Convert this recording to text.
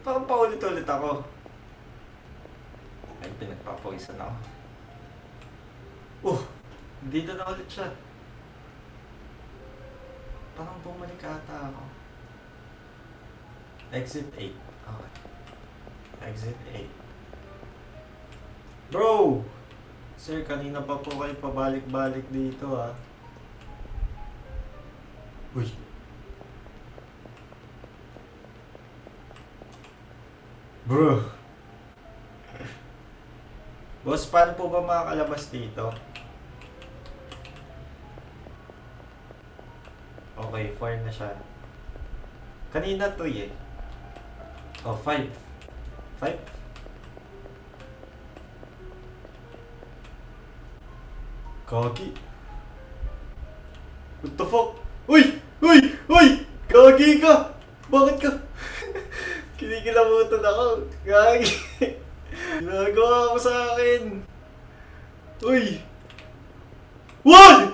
Parang paulit-ulit ako. Ay, pinagpapawisan ako. Dito na ulit siya. Parang bumalik ata ako. Exit 8. Okay. Exit 8. Bro! Sir, kanina pa po kayo pabalik-balik dito ah. Uy! Bro! Boss, paano po ba makakalabas dito? Okay, 4 na siya. Kanina 2 eh. Oh, 5. 5? Kagi. What the fuck? Uy! Uy! Uy! Kagi ka! Bakit ka? Kinikilabutan ako. Kagi. Ginagawa mo sa akin. Uy! Wag!